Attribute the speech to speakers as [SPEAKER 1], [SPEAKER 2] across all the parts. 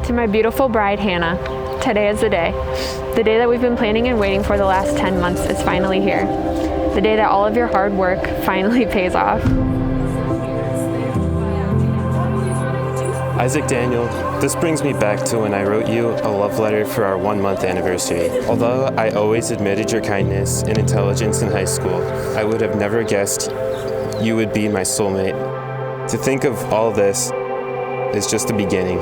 [SPEAKER 1] To my beautiful bride, Hannah, today is the day. The day that we've been planning and waiting for the last 10 months is finally here. The day that all of your hard work finally pays off.
[SPEAKER 2] Isaac Daniel, this brings me back to when I wrote you a love letter for our 1-month anniversary. Although I always admitted your kindness and intelligence in high school, I would have never guessed you would be my soulmate. To think of all this is just the beginning.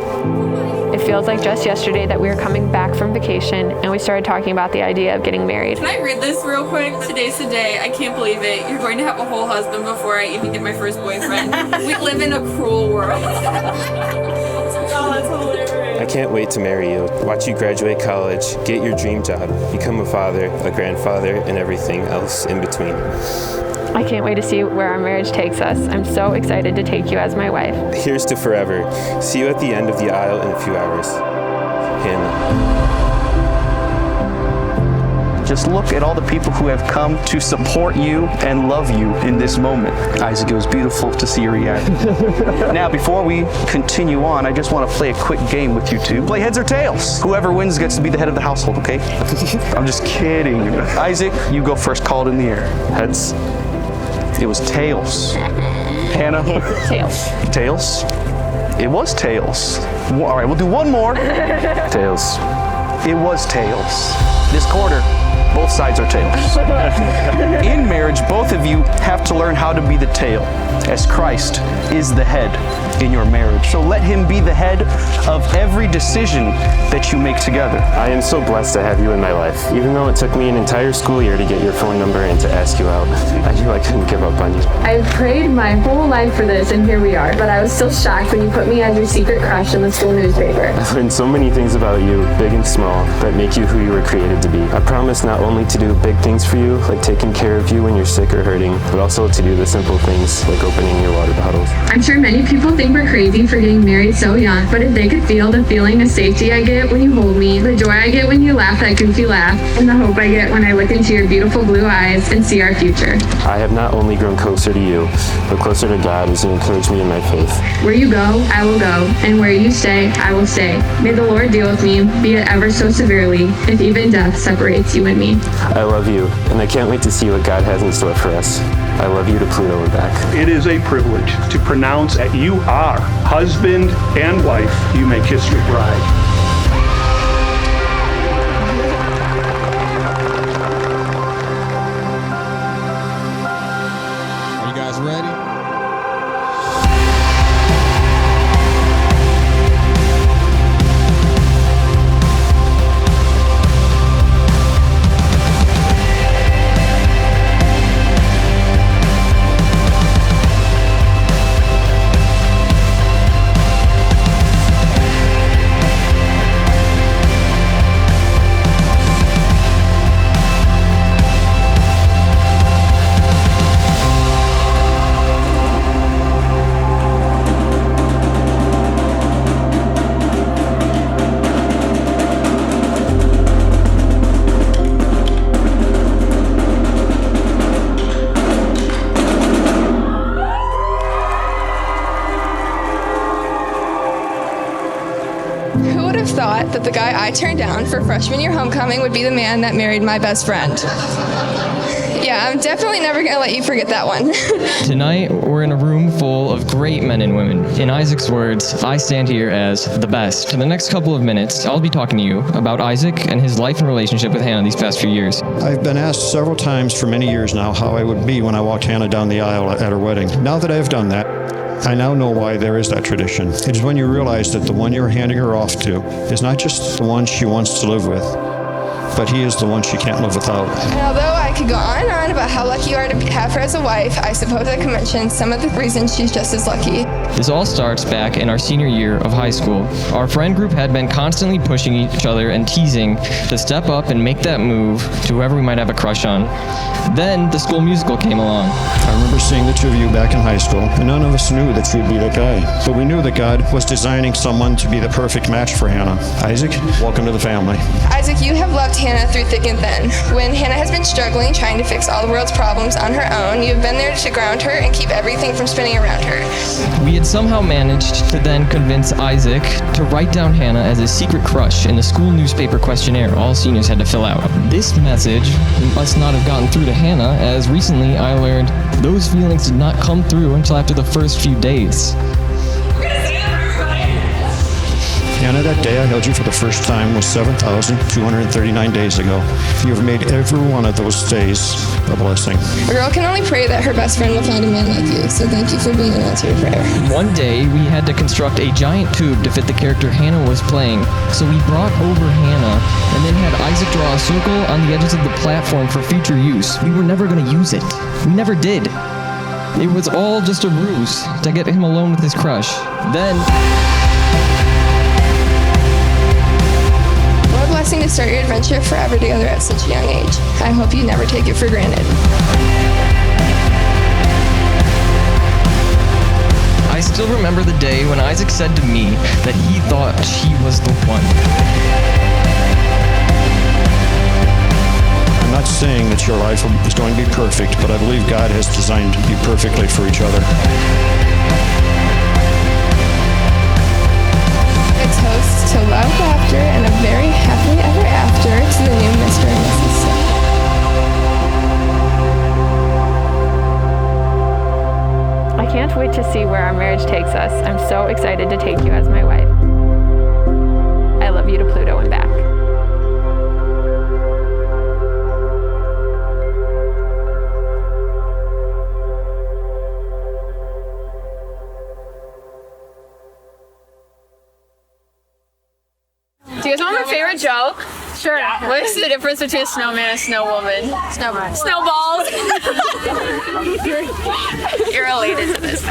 [SPEAKER 1] It feels like just yesterday that we were coming back from vacation and we started talking about the idea of getting married.
[SPEAKER 3] Can I read this real quick? Today's the day. I can't believe it. You're going to have a whole husband before I even get my first boyfriend. We live in a cruel world. Oh, that's hilarious.
[SPEAKER 2] I can't wait to marry you, watch you graduate college, get your dream job, become a father, a grandfather, and everything else in between.
[SPEAKER 1] I can't wait to see where our marriage takes us. I'm so excited to take you as my wife.
[SPEAKER 2] Here's to forever. See you at the end of the aisle in a few hours. Hannah.
[SPEAKER 4] Just look at all the people who have come to support you and love you in this moment. Isaac, it was beautiful to see your reaction. Now, before we continue on, I just want to play a quick game with you two. Play heads or tails. Whoever wins gets to be the head of the household, okay? I'm just kidding. Isaac, you go first. Call it in the air. Heads. It was tails. Hannah?
[SPEAKER 1] Tails.
[SPEAKER 4] Tails? It was tails. All right, we'll do one more.
[SPEAKER 2] Tails.
[SPEAKER 4] It was tails. This quarter, both sides are tails. In marriage, both of you have to learn how to be the tail, as Christ is the head in your marriage. So let him be the head of every decision that you make together.
[SPEAKER 2] I am so blessed to have you in my life. Even though it took me an entire school year to get your phone number and to ask you out, I knew I couldn't give up on you.
[SPEAKER 1] I've prayed my whole life for this, and here we are. But I was still shocked when you put me as your secret crush in the school newspaper.
[SPEAKER 2] I've learned so many things about you, big and small, that make you who you were created to be. I promise not only to do big things for you, like taking care of you when you're sick or hurting, but also to do the simple things, like opening your water bottles.
[SPEAKER 1] I'm sure many people think we're crazy for getting married so young, but if they could feel the feeling of safety I get when you hold me, the joy I get when you laugh that goofy laugh, and the hope I get when I look into your beautiful blue eyes and see our future.
[SPEAKER 2] I have not only grown closer to you, but closer to God as you encourage me in my faith.
[SPEAKER 1] Where you go, I will go, and where you stay, I will stay. May the Lord deal with me, be it ever so severely, if even death separates you and me.
[SPEAKER 2] I love you, and I can't wait to see what God has in store for us. I love you to Pluto and back.
[SPEAKER 5] It is a privilege to pronounce that you are husband and wife. You may kiss your bride.
[SPEAKER 6] Are you guys ready?
[SPEAKER 7] Who would have thought that the guy I turned down for freshman year homecoming would be the man that married my best friend? Yeah, I'm definitely never gonna let you forget that one.
[SPEAKER 8] Tonight, we're in a room full of great men and women. In Isaac's words, I stand here as the best. In the next couple of minutes, I'll be talking to you about Isaac and his life and relationship with Hannah these past few years.
[SPEAKER 9] I've been asked several times for many years now how I would be when I walked Hannah down the aisle at her wedding. Now that I've done that, I now know why there is that tradition. It is when you realize that the one you're handing her off to is not just the one she wants to live with, but he is the one she can't live without.
[SPEAKER 7] And although I could go on and on about how lucky you are to have her as a wife, I suppose I could mention some of the reasons she's just as lucky.
[SPEAKER 8] This all starts back in our senior year of high school. Our friend group had been constantly pushing each other and teasing to step up and make that move to whoever we might have a crush on. Then the school musical came along.
[SPEAKER 9] I remember seeing the two of you back in high school, and none of us knew that you'd be that guy. But we knew that God was designing someone to be the perfect match for Hannah. Isaac, welcome to the family.
[SPEAKER 7] Isaac, you have loved Hannah through thick and thin. When Hannah has been struggling constantly trying to fix all the world's problems on her own, you have been there to ground her and keep everything from spinning around her.
[SPEAKER 8] We had somehow managed to then convince Isaac to write down Hannah as his secret crush in the school newspaper questionnaire all seniors had to fill out. This message must not have gotten through to Hannah, as recently I learned those feelings did not come through until after the first few days.
[SPEAKER 9] Hannah, that day I held you for the first time was 7,239 days ago. You have made every one of those days a blessing.
[SPEAKER 7] A girl can only pray that her best friend will find a man like you, so thank you for being an answer to prayer.
[SPEAKER 8] One day, we had to construct a giant tube to fit the character Hannah was playing, so we brought over Hannah and then had Isaac draw a circle on the edges of the platform for future use. We were never going to use it. We never did. It was all just a ruse to get him alone with his crush. Then...
[SPEAKER 7] Blessing to start your adventure forever together at such a young age. I hope you never take it for granted.
[SPEAKER 8] I still remember the day when Isaac said to me that he thought she was the one.
[SPEAKER 9] I'm not saying that your life is going to be perfect, but I believe God has designed you perfectly for each other.
[SPEAKER 7] It's hosts to love, laughter, and a very happily ever after to the new Mr. and Mrs. Smith.
[SPEAKER 1] I can't wait to see where our marriage takes us. I'm so excited to take you as my wife. I love you to Pluto and back.
[SPEAKER 3] Do you guys want my favorite joke? Sure. What is the difference between a snowman and a snow woman? Snowballs. You're related to this.